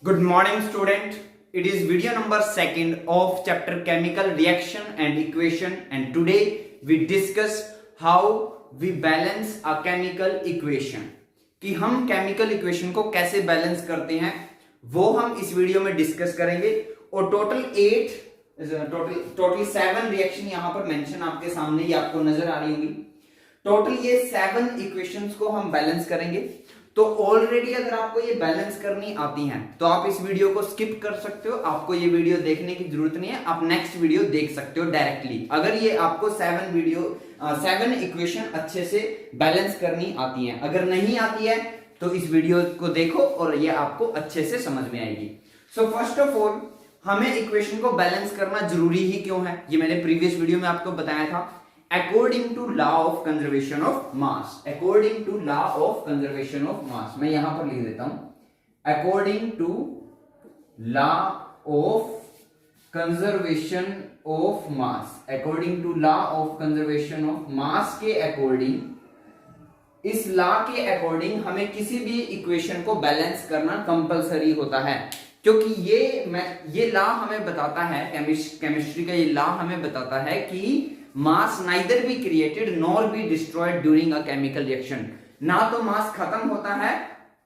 Good morning, student. It is video number second of chapter chemical reaction and equation, and today we discuss how we balance a chemical equation. कि हम chemical equation को कैसे balance करते हैं वो हम इस वीडियो में डिस्कस करेंगे। और टोटल 7 रिएक्शन यहां पर मेंशन आपके सामने ही आपको नजर आ रही होंगी। टोटल ये 7 इक्वेशंस को हम बैलेंस करेंगे। तो ऑलरेडी अगर आपको ये बैलेंस करनी आती हैं तो आप इस वीडियो को स्किप कर सकते हो, आपको ये वीडियो देखने की जरूरत नहीं है, आप नेक्स्ट वीडियो देख सकते हो डायरेक्टली। अगर ये आपको 7 इक्वेशन अच्छे से बैलेंस करनी आती हैं, अगर नहीं आती है तो इस वीडियो को देखो और ये आपको अच्छे से समझ में आएगी। सो फर्स्ट ऑफ ऑल हमें इक्वेशन को बैलेंस करना जरूरी ही क्यों है, ये मैंने प्रीवियस वीडियो में आपको बताया था। According to law of conservation of mass, according to law of conservation of mass, मैं यहां पर लिख देता हूं according to law of conservation of mass, according to law of conservation of mass के अकॉर्डिंग, इस लॉ के अकॉर्डिंग हमें किसी भी इक्वेशन को बैलेंस करना कंपलसरी होता है, क्योंकि ये लॉ हमें बताता है, केमिस्ट्री का ये लॉ हमें बताता है कि mass neither be created nor be destroyed during a chemical reaction. ना तो मास खत्म होता है,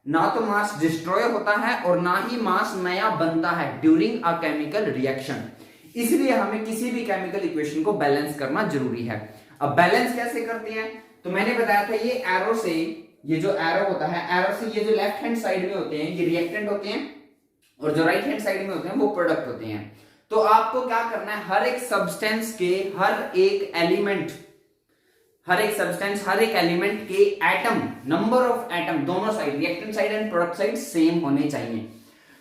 ना तो मास डिस्ट्रॉय होता है, और ना ही मास नया बनता है ड्यूरिंग अ केमिकल रिएक्शन। इसलिए हमें किसी भी केमिकल इक्वेशन को बैलेंस करना जरूरी है। अब बैलेंस कैसे करते हैं, तो मैंने बताया था ये एरो से, ये जो एरो होता है, एरो से ये जो लेफ्ट हैंड साइड में होते हैं ये रिएक्टेंट होते हैं, और जो राइट हैंड साइड में होते हैं वो प्रोडक्ट होते हैं। तो आपको क्या करना है, हर एक सब्सटेंस के हर एक एलिमेंट के एटम, नंबर ऑफ एटम दोनों side, reactant side and product side same होने चाहिए।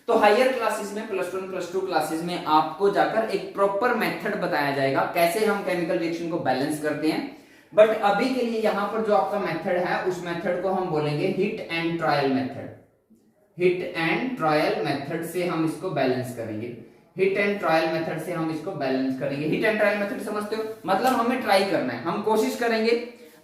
तो हायर क्लासेस में, प्लस 1 प्लस 2 क्लासेस में आपको जाकर एक प्रॉपर मेथड बताया जाएगा कैसे हम केमिकल रिएक्शन को बैलेंस करते हैं। बट अभी के लिए यहां पर जो आपका मेथड है उस मेथड को हम बोलेंगे hit and trial method. Hit and trial method से हम इसको बैलेंस करेंगे। हिट एंड ट्रायल मेथड से हम इसको बैलेंस करेंगे। हिट एंड ट्रायल मेथड समझते हो, मतलब हमें ट्राई करना है, हम कोशिश करेंगे।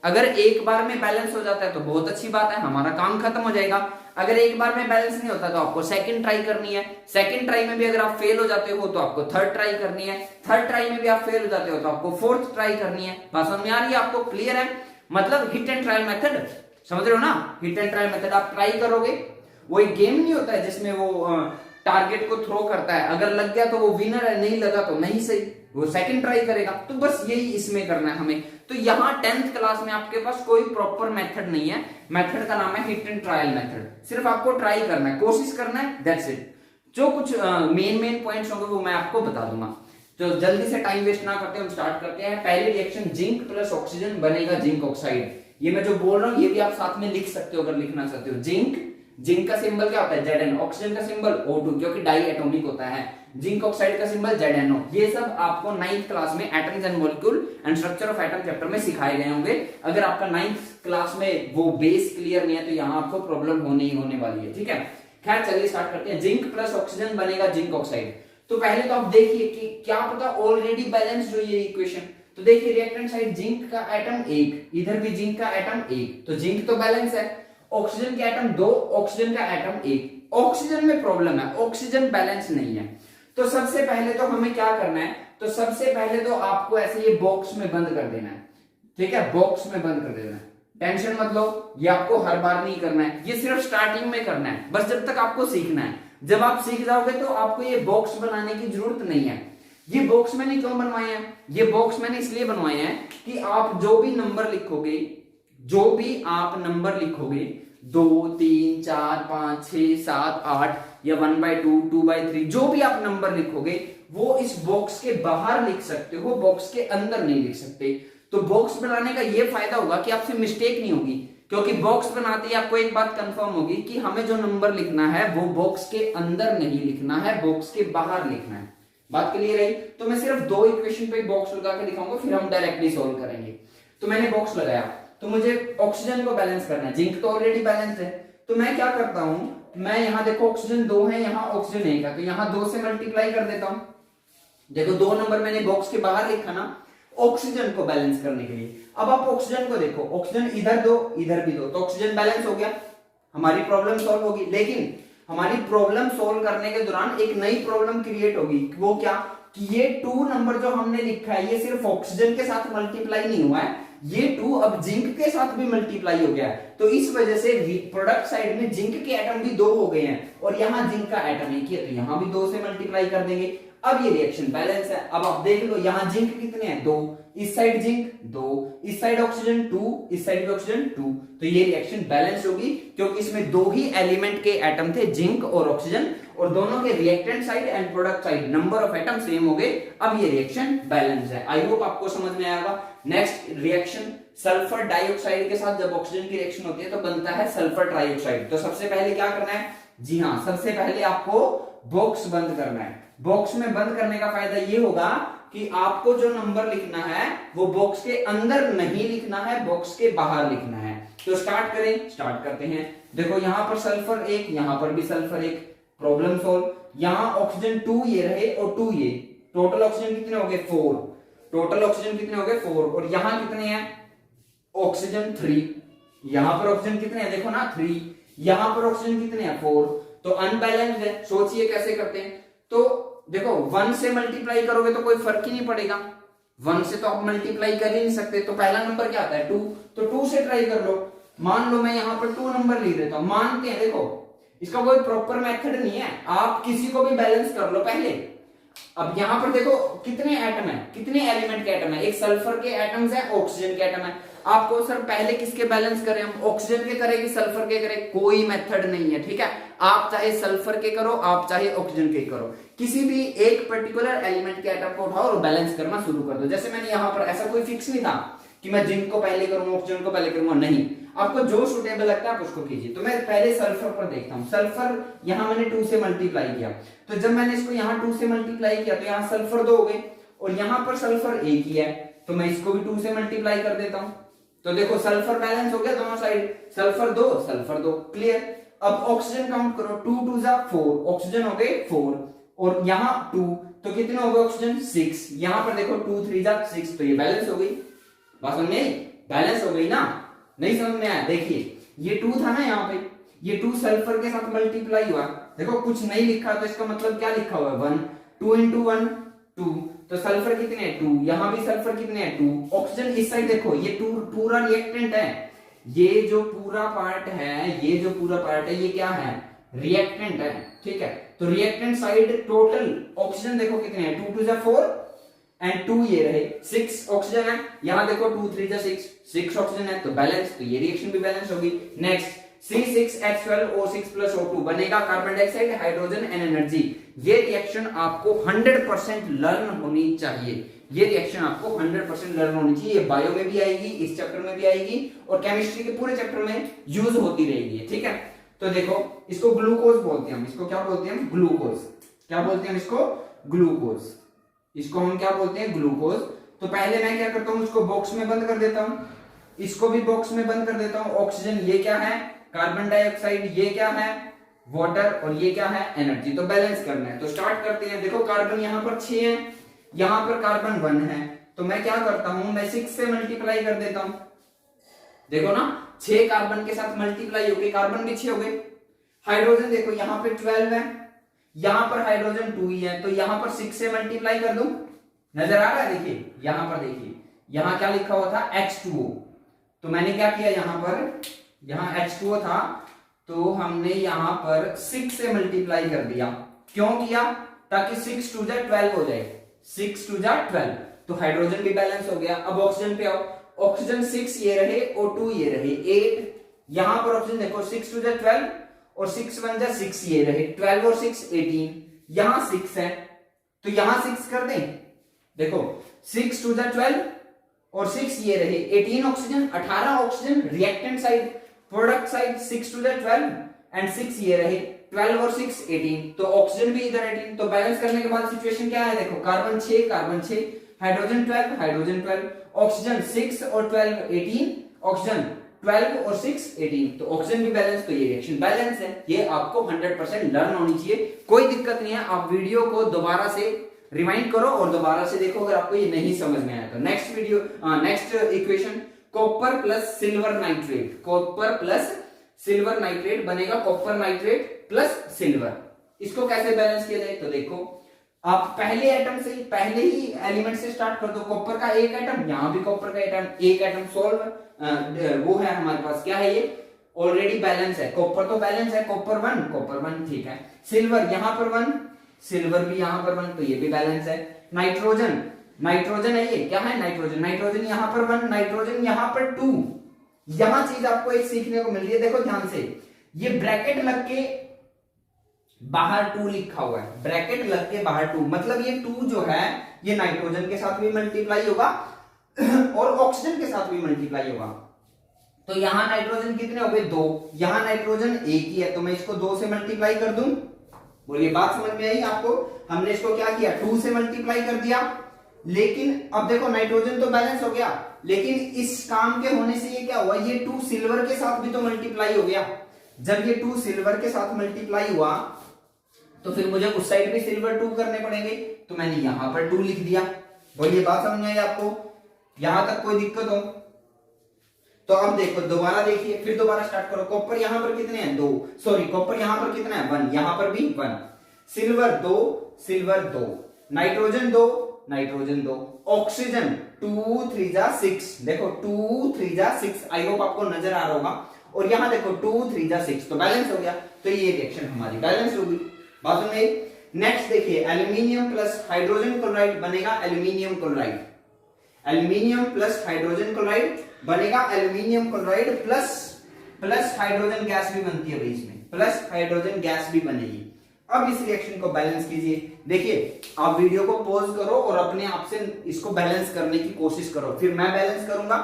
अगर एक बार में बैलेंस हो जाता है तो बहुत अच्छी बात है, हमारा काम खत्म हो जाएगा। अगर एक बार में बैलेंस नहीं होता तो आपको सेकंड ट्राई करनी है। सेकंड ट्राई में भी अगर आप फेल हो जाते हो तो आपको थर्ड ट्राई करनी है। थर्ड ट्राई में भी आप फेल हो जाते हो तो आपको फोर्थ ट्राई करनी है। बात समझ में आ रही है आपको, क्लियर है? मतलब हिट एंड ट्रायल मेथड समझ रहे हो ना? हिट एंड ट्रायल मेथड आप ट्राई करोगे, वो एक गेम नहीं होता है जिसमें वो टारगेट को थ्रो करता है, अगर लग गया तो वो विनर है, नहीं लगा तो नहीं सही, वो सेकंड ट्राई करेगा। तो बस यही इसमें करना है हमें। तो यहाँ 10th क्लास में आपके पास कोई प्रॉपर मेथड नहीं है, मेथड का नाम है हिट एंड ट्रायल मेथड। सिर्फ आपको ट्राई करना है, कोशिश करना है, दैट्स इट। जो कुछ मेन पॉइंट्स होंगे वो मैं आपको बता दूंगा। तो जल्दी से टाइम वेस्ट ना करते हम स्टार्ट करते हैं। पहली रिएक्शन, जिंक प्लस ऑक्सीजन बनेगा जिंक ऑक्साइड। ये मैं जो बोल रहा हूँ ये भी आप साथ में लिख सकते हो अगर लिखना चाहते हो। जिंक का सिंबल क्या होता है? Zn। ऑक्सीजन का सिंबल O2 क्योंकि डाई एटॉमिक होता है। जिंक ऑक्साइड का सिंबल ZnO। ये सब आपको 9th क्लास में atoms and molecule and structure of atom chapter में सिखाए गए होंगे। अगर आपका 9th क्लास में वो बेस क्लियर नहीं है तो यहाँ आपको प्रॉब्लम होने वाली है, ठीक है? खैर चलिए स्टार्ट करते हैं। जिंक प्लस ऑक्सीजन बनेगा जिंक ऑक्साइड। तो पहले तो आप देखिए कि क्या पता ऑलरेडी बैलेंस्ड हो ये इक्वेशन। तो देखिए रिएक्टेंट साइड जिंक का एटम 1, इधर भी जिंक का एटम 1, तो जिंक तो बैलेंस है। ऑक्सीजन के एटम 2, ऑक्सीजन का एटम 1। ऑक्सीजन में प्रॉब्लम है, ऑक्सीजन बैलेंस नहीं है। तो सबसे पहले तो हमें क्या करना है, तो सबसे पहले तो आपको ऐसे ये बॉक्स में बंद कर देना है, ठीक है? बॉक्स में बंद कर देना है, टेंशन मत लो, ये आपको हर बार नहीं करना है, ये सिर्फ स्टार्टिंग में करना है, बस जब तक आपको सीखना है। जब आप सीख जाओगे तो आपको ये बॉक्स बनाने की जरूरत नहीं है। ये बॉक्स मैंने क्यों बनवाए हैं? ये बॉक्स मैंने इसलिए बनवाए हैं कि आप जो भी नंबर लिखोगे, 2, 3, 4, 5, 6, 7, 8 या 1/2, 2/3 जो भी आप नंबर लिखोगे वो इस बॉक्स के बाहर लिख सकते हो, बॉक्स के अंदर नहीं लिख सकते। तो बॉक्स बनाने का ये फायदा होगा कि आपसे मिस्टेक नहीं होगी, क्योंकि बॉक्स बनाते ही आपको एक बात कंफर्म होगी कि हमें जो नंबर लिखना है वो बॉक्स के अंदर नहीं लिखना है, बॉक्स के बाहर लिखना है। बात क्लियर है? तो मैं सिर्फ 2 इक्वेशन पे बॉक्स लगा के दिखाऊंगा, फिर हम डायरेक्टली सॉल्व करेंगे। तो मैंने बॉक्स लगाया, तो मुझे ऑक्सीजन को बैलेंस करना है, जिंक तो ऑलरेडी बैलेंस है। तो मैं क्या करता हूं, मैं यहां देखो ऑक्सीजन 2 है, यहां ऑक्सीजन 1 है, तो यहां 2 से मल्टीप्लाई कर देता हूं। देखो 2 नंबर मैंने बॉक्स के बाहर लिखा ना, ऑक्सीजन को बैलेंस करने के लिए। अब आप ऑक्सीजन को देखो, ऑक्सीजन इधर 2 इधर भी 2, तो ऑक्सीजन बैलेंस हो गया, हमारी प्रॉब्लम सॉल्व होगी। लेकिन हमारी प्रॉब्लम सोल्व करने के दौरान एक नई प्रॉब्लम क्रिएट होगी। वो क्या कि ये 2 नंबर जो हमने लिखा है ये सिर्फ ऑक्सीजन के साथ मल्टीप्लाई नहीं हुआ है, ये 2 अब जिंक के साथ भी मल्टीप्लाई हो गया है। तो इस वजह से प्रोडक्ट साइड में जिंक के एटम भी 2 हो गए हैं और यहाँ जिंक का एटम एक ही है, तो यहाँ भी 2 से मल्टीप्लाई कर देंगे। अब ये रिएक्शन बैलेंस है। अब आप देख लो यहाँ जिंक कितने हैं 2, इस साइड जिंक 2, इस साइड ऑक्सीजन 2, इस साइड भी ऑक्सीजन 2, तो ये रिएक्शन बैलेंस होगी क्योंकि इसमें 2 ही एलिमेंट के एटम थे, जिंक और ऑक्सीजन, और दोनों के reactant side and product side number of atom same हो गए। अब ये रिएक्शन बैलेंस है। आई होप आपको समझ में आएगा। नेक्स्ट रिएक्शन सल्फर डाइऑक्साइड के साथ जब ऑक्सीजन की रिएक्शन होती है तो बनता है सल्फर ट्राइऑक्साइड। तो सबसे पहले क्या करना है, जी हाँ, सबसे पहले आपको बॉक्स बंद करना है। बॉक्स में बंद करने का फायदा ये होगा कि आपको जो नंबर लिखना है वो बॉक्स के अंदर नहीं लिखना है, बॉक्स के बाहर लिखना है। तो स्टार्ट करें, स्टार्ट करते हैं। देखो यहाँ पर सल्फर 1, यहाँ पर भी सल्फर 1, प्रॉब्लम सोल्व। यहाँ ऑक्सीजन 2 ये रहे और 2 ये, टोटल ऑक्सीजन कितने हो गए 4, टोटल ऑक्सीजन कितने हो गए 4, और यहाँ कितने हैं ऑक्सीजन 3, यहाँ पर ऑक्सीजन कितने हैं देखो ना 3, यहाँ पर ऑक्सीजन कितने हैं 4, तो अनबैलेंस्ड है। सोचिए कैसे करते हैं। तो देखो 1 से मल्टीप्लाई करोगे तो कोई फर्क ही नहीं पड़ेगा, 1 से तो आप मल्टीप्लाई कर ही नहीं सकते। तो पहला नंबर क्या आता है 2, तो 2 से ट्राई कर लो। मान लो मैं यहाँ पर 2 नंबर लिख देता हूं, मानते हैं, देखो इसका कोई प्रॉपर मेथड नहीं है, आप किसी को भी बैलेंस कर लो पहले। अब यहाँ पर देखो कितने एटम है, कितने एलिमेंट के एटम है, एक सल्फर के एटम्स है, ऑक्सीजन के एटम है। आपको सर पहले किसके बैलेंस करें, हम ऑक्सीजन के करें कि सल्फर के करें, कोई मेथड नहीं है, ठीक है। आप चाहे सल्फर के करो, आप चाहे ऑक्सीजन के करो, किसी भी एक पर्टिकुलर एलिमेंट के एटम को उठाओ और बैलेंस करना शुरू कर दो। जैसे मैंने यहाँ पर ऐसा कोई फिक्स नहीं था कि मैं जिंक को पहले करूंगा ऑक्सीजन को पहले करूंगा, नहीं, आपको जो सुटेबल लगता है आप उसको कीजिए। तो मैं पहले सल्फर पर देखता हूँ। सल्फर यहाँ मैंने 2 से मल्टीप्लाई किया, तो जब मैंने इसको यहाँ 2 से मल्टीप्लाई किया तो यहाँ सल्फर 2 हो गए और यहाँ पर सल्फर 1 ही है, तो मैं इसको भी 2 से मल्टीप्लाई कर देता हूँ। तो देखो सल्फर बैलेंस हो गया दोनों साइड, सल्फर 2 सल्फर 2, क्लियर। अब ऑक्सीजन काउंट करो, 2 2 जा 4, ऑक्सीजन हो गए 4 और यहाँ 2, तो कितने हो गए ऑक्सीजन 6, यहाँ पर देखो 2 3 जा 6, तो ये बैलेंस हो गई। बात समझ में, बैलेंस हो गई ना, नहीं समझ में आया। देखिए ये 2 था ना यहाँ पे, ये 2 सल्फर के साथ मल्टीप्लाई हुआ, देखो कुछ नहीं लिखा तो इसका मतलब क्या लिखा हुआ है 1, 2 into 1 2, तो सल्फर कितने हैं 2, यहाँ भी सल्फर कितने हैं 2, ऑक्सीजन इस साइड देखो ये 2 पूरा रिएक्टेंट है, ये जो पूरा पार्ट है, ये जो पूरा पार्ट है ये क्या है रिएक्टेंट है, ठीक है। तो रिएक्टेंट साइड टोटल ऑक्सीजन देखो कितने हैं 2 2 जा 4 एंड 2 ये रहे 6 ऑक्सीजन है, यहाँ देखो 2 3 जा 6, 6 ऑक्सीजन है तो बैलेंस, तो ये रिएक्शन भी बैलेंस होगी। नेक्स्ट C6H12O6 plus O2 बनेगा carbon dioxide, hydrogen and energy. ये रिएक्शन आपको 100% लर्न होनी चाहिए, ये रिएक्शन आपको 100% लर्न होनी चाहिए। बायो में भी आएगी, इस चैप्टर में भी आएगी और केमिस्ट्री के पूरे चैप्टर में यूज होती रहेगी, ठीक है। तो देखो इसको ग्लूकोज बोलते हैं हम, इसको क्या बोलते हैं ग्लूकोज, क्या बोलते हैं इसको ग्लूकोज, इसको हम क्या बोलते हैं ग्लूकोज। तो पहले मैं क्या करता हूं, इसको बॉक्स में बंद कर देता हूं, इसको भी बॉक्स में बंद कर देता हूं। ऑक्सीजन ये क्या है कार्बन डाइऑक्साइड, ये क्या है वाटर और ये क्या है एनर्जी। तो बैलेंस करना है, तो स्टार्ट करते हैं। देखो कार्बन यहाँ पर 6 है, यहाँ पर कार्बन 1 है, तो मैं क्या करता हूं मैं 6 से मल्टीप्लाई कर देता हूं। देखो ना 6 कार्बन के साथ मल्टीप्लाई होके कार्बन भी 6 हो गए। हाइड्रोजन देखो यहाँ पे 12 है, यहाँ पर हाइड्रोजन 2 ही है, तो यहाँ पर 6 से मल्टीप्लाई कर दूं, नजर आ रहा है। देखिए यहाँ पर देखिए, यहाँ क्या लिखा हुआ था H2O, तो मैंने क्या किया यहाँ पर, यहाँ H2O था तो हमने यहाँ पर 6 से मल्टीप्लाई कर दिया। क्यों किया, ताकि 6 2 जा 12 हो जाए, 6 2 जा 12, तो हाइड्रोजन भी बैलेंस हो गया। अब ऑक्सीजन पे आओ, ऑक्सीजन 6 ये रहे और 2 ये रहे 8, यहाँ पर ऑक्सीजन देखो 6 2 जा 12 और 6 1 जा 6 ये रहे 12 और 6 18, यहाँ 6 है तो यहाँ 6 कर दें। देखो 6 2 जा 12 और 6 ये रहे 18 oxygen, 18 oxygen reactant side, product side 6 2 जा 12 एंड 6 ये रहे 12 और 6 18, तो ऑक्सीजन भी इधर 18। तो बैलेंस करने के बाद सिचुएशन क्या है, देखो कार्बन 6 हाइड्रोजन 12 हाइड्रोजन 12, ऑक्सीजन 6 और 12 18, ऑक्सीजन 12 और 6 18, तो ऑक्सीजन भी बैलेंस, तो ये रिएक्शन बैलेंस है। ये आपको 100% लर्न होनी चाहिए, कोई दिक्कत नहीं है। आप वीडियो को दोबारा से रिमाइंड करो और दोबारा से देखो अगर आपको ये नहीं समझ में आया तो। Next equation copper plus silver nitrate, copper plus silver nitrate बनेगा कॉपर नाइट्रेट प्लस सिल्वर। इसको कैसे बैलेंस किया जाए? तो देखो आप पहले एटम से, पहले ही एलिमेंट से स्टार्ट कर दो। कॉपर का एक एटम, यहां भी कॉपर का एटम, एक एटम सोल्व वो है हमारे पास, क्या है ये ऑलरेडी बैलेंस है। कॉपर तो बैलेंस है, कॉपर 1 ठीक है। सिल्वर यहां पर 1, सिल्वर भी यहां पर 1, तो ये भी बैलेंस है। नाइट्रोजन, नाइट्रोजन है ये, क्या है नाइट्रोजन, नाइट्रोजन यहां पर 1, नाइट्रोजन यहां पर 2। यहां चीज आपको एक सीखने को मिल रही है, देखो ध्यान से, ये ब्रैकेट लग के बाहर 2 लिखा हुआ है, ब्रैकेट लग के बाहर 2, मतलब ये 2 जो है ये नाइट्रोजन के साथ भी मल्टीप्लाई होगा और ऑक्सीजन के साथ भी मल्टीप्लाई होगा। तो यहां नाइट्रोजन कितने हो गए 2, यहां नाइट्रोजन एक ही है, तो मैं इसको 2 से मल्टीप्लाई कर दूं। बोलिए बात समझ में आई आपको? हमने इसको क्या किया 2 से मल्टीप्लाई कर दिया। लेकिन अब देखो नाइट्रोजन तो बैलेंस हो गया, लेकिन इस काम के होने से ये क्या हुआ, ये 2 सिल्वर के साथ भी तो मल्टीप्लाई हो गया। जब ये 2 सिल्वर के साथ मल्टीप्लाई हुआ तो फिर मुझे उस साइड भी सिल्वर 2 करने पड़ेंगे, तो मैंने यहां पर 2 लिख दिया। बोलिए बात समझ में आई आपको? यहां तक कोई दिक्कत हो? तो अब देखो दोबारा देखिए, फिर दोबारा स्टार्ट करो। कॉपर यहां पर कितने हैं 2, सॉरी कॉपर यहां पर कितना है 1, यहां पर भी 1, silver 2, silver 2, nitrogen 2, nitrogen 2, oxygen 2 3 जा 6, देखो 2 3 जा 6, आई होप आपको नजर आ रहा होगा। और यहां देखो 2 3 जा 6, तो बैलेंस हो गया। तो ये रिएक्शन हमारी बैलेंस होगी। बात सुनिए, नेक्स्ट देखिए, एल्यूमिनियम प्लस हाइड्रोजन क्लोराइड बनेगा aluminium chloride, aluminium plus hydrogen chloride बनेगा aluminium chloride plus hydrogen gas भी बनती है भाई, इसमें प्लस हाइड्रोजन गैस भी बनेगी। अब इस रिएक्शन को बैलेंस कीजिए। देखिए आप वीडियो को पॉज करो और अपने आप से इसको बैलेंस करने की कोशिश करो, फिर मैं बैलेंस करूंगा,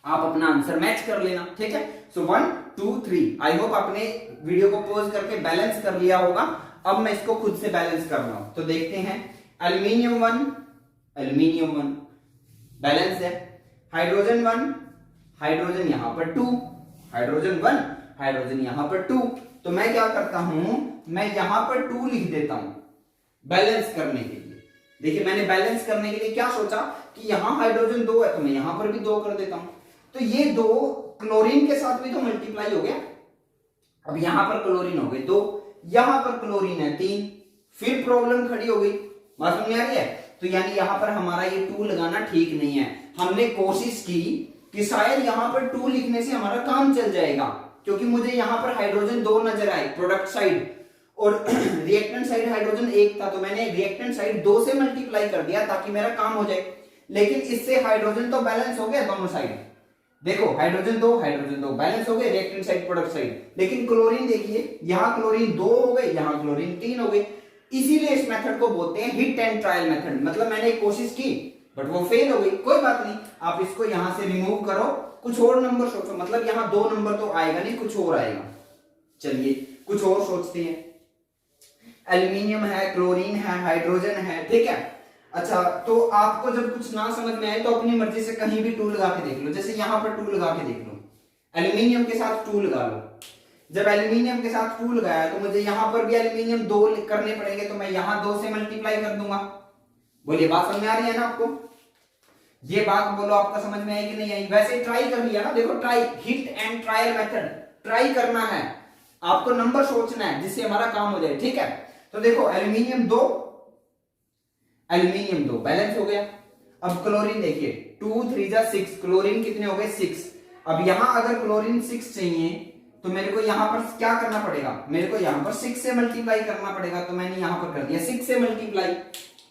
आप अपना आंसर मैच कर लेना, ठीक है। सो 1 2 3, आई होप आपने वीडियो को पॉज करके बैलेंस कर लिया होगा। अब मैं इसको खुद से बैलेंस कर रहा हूं, तो देखते हैं। एल्यूमिनियम 1, एल्यूमिनियम 1 बैलेंस है। हाइड्रोजन 1, हाइड्रोजन यहां पर 2, हाइड्रोजन 1, हाइड्रोजन यहां पर 2, तो मैं क्या करता हूं, मैं यहां पर 2 लिख देता हूं बैलेंस करने के लिए। देखिए मैंने बैलेंस करने के लिए क्या सोचा कि यहां हाइड्रोजन 2 है, तो मैं यहां पर भी 2 कर देता हूं, तो ये 2 क्लोरीन के साथ भी तो मल्टीप्लाई हो गया। अब यहां पर क्लोरीन हो गए 2, यहां पर क्लोरीन है 3, फिर प्रॉब्लम खड़ी हो गई, बात समझ में आ रही है? तो यानी यहां पर हमारा ये 2 लगाना ठीक नहीं है। हमने कोशिश की कि शायद यहां पर 2 लिखने से हमारा काम चल जाएगा, क्योंकि मुझे यहां पर हाइड्रोजन 2 नजर आए प्रोडक्ट साइड, और रिएक्टेंट साइड हाइड्रोजन 1 था, तो मैंने रिएक्टेंट साइड 2 से मल्टीप्लाई कर दिया ताकि मेरा काम हो जाए। लेकिन इससे हाइड्रोजन तो बैलेंस हो गया दोनों साइड, देखो हाइड्रोजन 2 हाइड्रोजन 2 बैलेंस हो गए रिएक्टेंट साइड प्रोडक्ट साइड। लेकिन क्लोरीन देखिए, यहां क्लोरीन 2 हो गए, यहां क्लोरीन 3 हो गए। इसीलिए इस मेथड को बोलते हैं हिट एंड ट्रायल मेथड। मतलब मैंने एक कोशिश की बट वो फेल हो गई, कोई बात नहीं, आप इसको यहां से रिमूव करो, कुछ और नंबर सोचो, मतलब यहां 2 नंबर तो आएगा नहीं, कुछ और आएगा। चलिए कुछ और सोचते हैं। एल्यूमिनियम है, क्लोरीन है, हाइड्रोजन है, ठीक है। अच्छा तो आपको जब कुछ ना समझ में आए तो अपनी मर्जी से कहीं भी 2 लगा के देख लो, जैसे यहां पर 2 लगा के देख लो, एल्यूमिनियम के साथ 2 लगा लो। जब एल्यूमिनियम के साथ 2 लगाया तो मुझे यहां पर भी एल्यूमिनियम 2 करने पड़ेंगे, तो मैं यहां 2 से मल्टीप्लाई कर दूंगा। बोलिए बात समझ में आ रही है ना आपको? ये बात बोलो आपको समझ में आई कि नहीं आई? वैसे ट्राई कर लिया ना, देखो try, hit and trial method, try करना है, आपको नंबर सोचना है जिससे हमारा काम हो जाए, ठीक है। तो देखो एल्यूमिनियम 2, एल्यूमिनियम 2 बैलेंस हो गया। अब क्लोरीन देखिए 2 3 जा 6, क्लोरीन कितने हो गए 6। अब यहां अगर क्लोरीन 6 चाहिए तो मेरे को यहां पर क्या करना पड़ेगा, मेरे को यहां पर 6 से मल्टीप्लाई करना पड़ेगा, तो मैंने यहां पर कर दिया 6 से मल्टीप्लाई।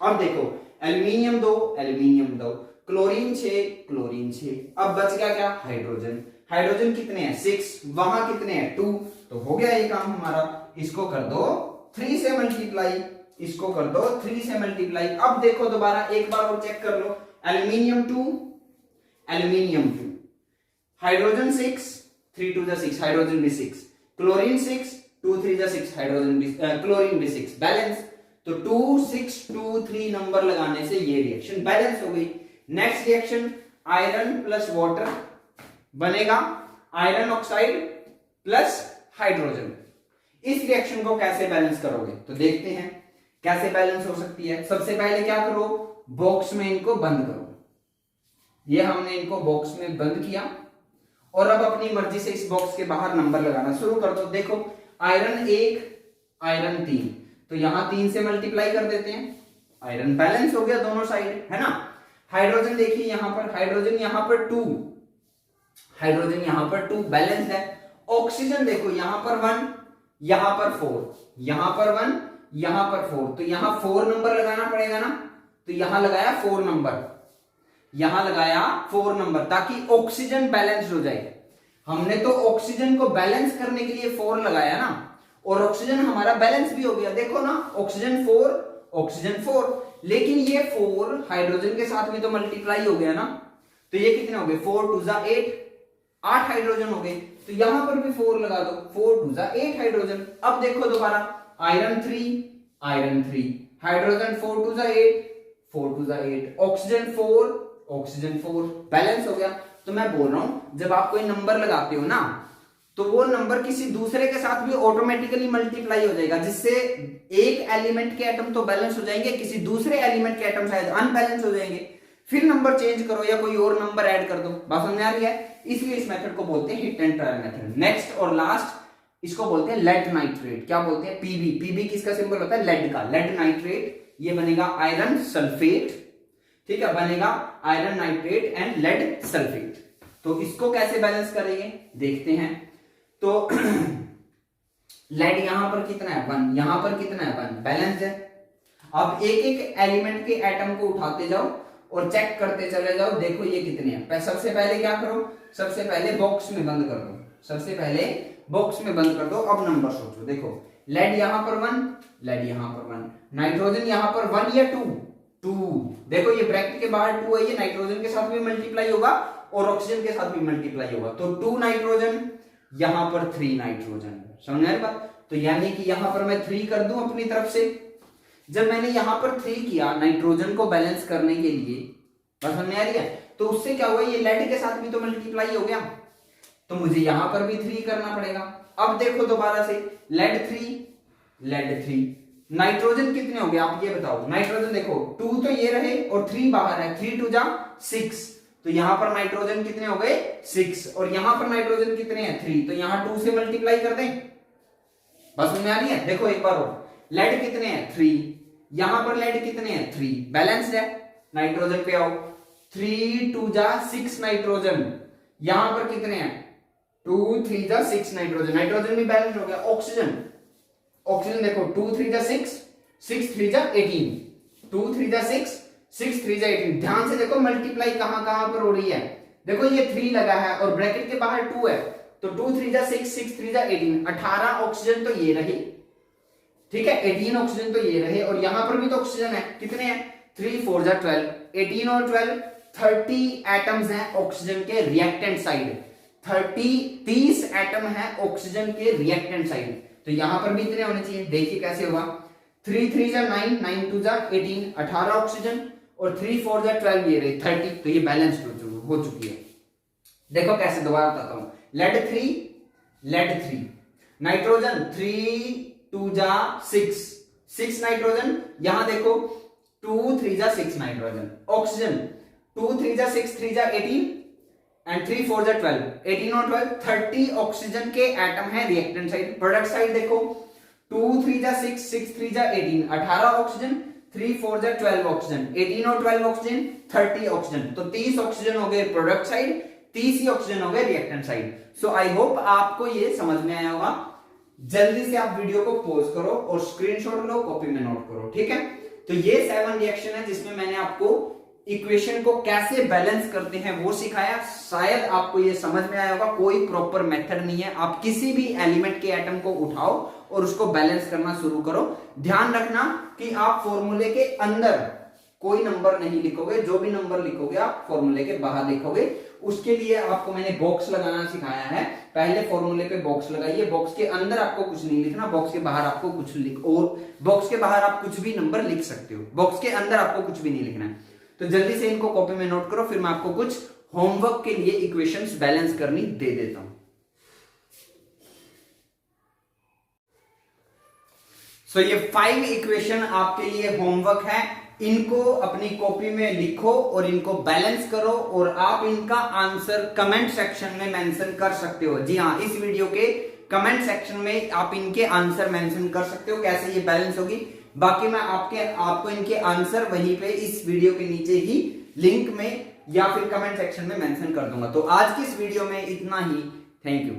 अब देखो एल्यूमिनियम 2, एल्यूमिनियम 2, क्लोरीन 6, क्लोरीन 6, अब बच गया क्या हाइड्रोजन, हाइड्रोजन कितने हैं 6, वहां कितने हैं 2, तो हो गया ये काम हमारा। इसको कर दो 3 से मल्टीप्लाई, इसको कर दो 3 से मल्टीप्लाई। अब देखो दोबारा एक बार और चेक कर लो, एल्यूमिनियम 2, एल्यूमिनियम 2, हाइड्रोजन 6, 3 2 जा 6, हाइड्रोजन भी 6, क्लोरीन 6, 2 3 जा 6, हाइड्रोजन भी क्लोरीन भी 6, बैलेंस। तो 2 6 2 3 नंबर लगाने से ये रिएक्शन बैलेंस हो गई। Next reaction iron plus water बनेगा आयरन ऑक्साइड प्लस हाइड्रोजन। इस रिएक्शन को कैसे बैलेंस करोगे, तो देखते हैं कैसे बैलेंस हो सकती है। सबसे पहले क्या करो, बॉक्स में इनको बंद करो। ये हमने इनको बॉक्स में बंद किया और अब अपनी मर्जी से इस बॉक्स के बाहर नंबर लगाना शुरू कर दो। देखो आयरन 1 आयरन 3, तो यहां 3 से मल्टीप्लाई कर देते हैं, आयरन बैलेंस हो गया दोनों साइड, है ना। हाइड्रोजन देखिए यहां पर, हाइड्रोजन यहां पर 2, हाइड्रोजन यहां पर 2 बैलेंस्ड है। ऑक्सीजन देखो यहां पर 1, यहां पर 4, यहां पर 1, यहां पर 4, तो यहां 4 नंबर लगाना पड़ेगा ना, तो यहां लगाया 4 नंबर, यहां लगाया 4 नंबर, ताकि ऑक्सीजन बैलेंस्ड हो जाए। हमने तो ऑक्सीजन को बैलेंस करने के लिए 4 लगाया ना, और ऑक्सीजन हमारा बैलेंस भी हो गया, देखो ना, ऑक्सीजन 4 ऑक्सीजन 4, लेकिन ये 4 हाइड्रोजन के साथ में तो मल्टीप्लाई हो गया ना, तो ये कितने हो गए, 4 2 जा 8, 8 हाइड्रोजन हो गए, तो यहां पर भी 4 लगा दो, 4 2 जा 8 हाइड्रोजन। अब देखो दोबारा, आयरन 3 हाइड्रोजन 4 2 जा 8, 4 2 जा 8, ऑक्सीजन 4 बैलेंस हो गया। तो मैं बोल रहा हूं जब आप कोई नंबर लगाते हो ना, तो वो नंबर किसी दूसरे के साथ भी ऑटोमेटिकली मल्टीप्लाई हो जाएगा, जिससे एक एलिमेंट के एटम तो बैलेंस हो जाएंगे, किसी दूसरे एलिमेंट के एटम शायद अनबैलेंस हो जाएंगे, फिर नंबर चेंज करो या कोई और नंबर ऐड कर दो। बात समझ आ रही है? इसलिए इस मेथड को बोलते हैं hit and trial method. Next और लास्ट इसको बोलते हैं लेड नाइट्रेट। क्या बोलते हैं? पीबी। पीबी किसका सिंबल होता है? लेड का। लेड नाइट्रेट, ये बनेगा आयरन सल्फेट, ठीक है, बनेगा iron nitrate and lead sulphate. तो इसको कैसे बैलेंस करेंगे देखते हैं। तो लेड यहां पर कितना है? 1, यहां पर कितना है? 1, बैलेंस है। अब एक एक एलिमेंट के एटम को उठाते जाओ और चेक करते चले जाओ, देखो ये कितने हैं। सबसे पहले क्या करो, सबसे पहले बॉक्स में बंद कर दो, सबसे पहले बॉक्स में बंद कर दो। अब नंबर सोचो, देखो लेड यहां पर 1, लेड यहां पर 1, नाइट्रोजन यहां पर 1 या 2, 2, देखो ये ब्रैकेट के बाहर 2 है, ये नाइट्रोजन के साथ भी मल्टीप्लाई होगा और ऑक्सीजन के साथ भी मल्टीप्लाई होगा, तो 2 नाइट्रोजन, यहां पर 3 नाइट्रोजन। समझ में आ रही बात? तो यानी कि यहां पर मैं 3 कर दूं अपनी तरफ से। जब मैंने यहां पर 3 किया नाइट्रोजन को बैलेंस करने के लिए, बात समझ में आ रही है, तो उससे क्या हुआ, ये लेड के साथ भी तो मल्टीप्लाई हो गया, तो मुझे यहां पर भी 3 करना पड़ेगा। अब देखो दोबारा से, लेड 3, नाइट्रोजन कितने हो गए आप ये बताओ। नाइट्रोजन देखो 2 तो ये रहे और 3 बाहर है, 3 2 जा 6, तो यहां पर नाइट्रोजन कितने हो गए? 6, और यहां पर नाइट्रोजन कितने हैं? 3, तो यहां 2 से मल्टीप्लाई कर दें। बस समझ में आ रही है? देखो एक बार और, लेड कितने हैं? 3, यहां पर लेड कितने हैं? 3, बैलेंस्ड है। नाइट्रोजन पे आओ, 3 2 जा 6 नाइट्रोजन, यहां पर कितने हैं? 2 3 जा 6 नाइट्रोजन, नाइट्रोजन भी बैलेंस्ड हो गया। ऑक्सीजन देखो 2 3 जा 6, 6 3 जा 18, 2 3 जा 6, 6 3 जा 18। ध्यान से देखो मल्टीप्लाई कहां कहां पर हो रही है, देखो ये 3 लगा है और ब्रैकेट के बाहर 2 है, तो 2 3 जा 6, 6 3 जा 18, 18 ऑक्सीजन तो ये रही, ठीक है, 18 ऑक्सीजन तो ये रहे, और यहां पर भी तो ऑक्सीजन है, कितने हैं? 3 4 जा 12, 18 और 12 30 एटम्स हैं ऑक्सीजन के रिएक्टेंट साइड, 30 एटम है ऑक्सीजन के रिएक्टेंट साइड, तो यहां पर भी इतने होने चाहिए। देखिए कैसे होगा, 3 3 जा 9, 9 2 जा 18, 18 ऑक्सीजन, और 3 4 जा 12 ये रहे 30, तो ये बैलेंस्ड हो चुकी है। देखो कैसे, दोबारा बताता हूं, लेड 3, नाइट्रोजन 3 2 जा 6 नाइट्रोजन, यहां देखो 2 3 जा 6 नाइट्रोजन, ऑक्सीजन 2 3 जा 6 3 जा 18 एंड 3 4 जा 12, 18 और 12 30 ऑक्सीजन के एटम है रिएक्टेंट साइड। प्रोडक्ट साइड देखो 2 3 जा 6, 6 3 जा 18, 18 ऑक्सीजन, 3 4 जा 12 ऑक्सीजन, 18 और 12 ऑक्सीजन, 30 ऑक्सीजन, तो 30 ऑक्सीजन हो गए प्रोडक्ट साइड, 30 ही ऑक्सीजन हो गए reactant side. So I hope आपको ये समझ में आया होगा। जल्दी से आप वीडियो को पॉज करो और स्क्रीनशॉट लो, कॉपी में नोट करो, ठीक है। तो ये 7 रिएक्शन है जिसमें मैंने आपको इक्वेशन को कैसे बैलेंस करते हैं वो सिखाया। शायद आपको ये समझ में आया होगा, कोई प्रॉपर मेथड नहीं है, आप किसी भी एलिमेंट के एटम को उठाओ और उसको बैलेंस करना शुरू करो। ध्यान रखना कि आप फॉर्मूले के अंदर कोई नंबर नहीं लिखोगे, जो भी नंबर लिखोगे आप फॉर्मूले के बाहर लिखोगे। उसके लिए आपको मैंने बॉक्स लगाना सिखाया है, पहले फॉर्मूले पे बॉक्स लगाइए, बॉक्स के अंदर आपको कुछ नहीं लिखना, बॉक्स के बाहर आपको कुछ लिख, और बॉक्स के बाहर आप कुछ भी नंबर लिख सकते हो, बॉक्स के अंदर आपको कुछ भी नहीं लिखना है। तो जल्दी से इनको कॉपी में नोट करो, फिर मैं आपको कुछ होमवर्क के लिए इक्वेशंस बैलेंस करनी दे देता हूं। सो ये 5 इक्वेशन आपके लिए होमवर्क है, इनको अपनी कॉपी में लिखो और इनको बैलेंस करो, और आप इनका आंसर कमेंट सेक्शन में मेंशन कर सकते हो। जी हाँ, इस वीडियो के कमेंट सेक्शन में आप इनके आंसर मेंशन कर सकते हो कैसे ये बैलेंस होगी। बाकी मैं आपको इनके आंसर वहीं पे इस वीडियो के नीचे ही लिंक में या फिर कमेंट सेक्शन में मेंशन कर दूंगा। तो आज की इस वीडियो में इतना ही। Thank you.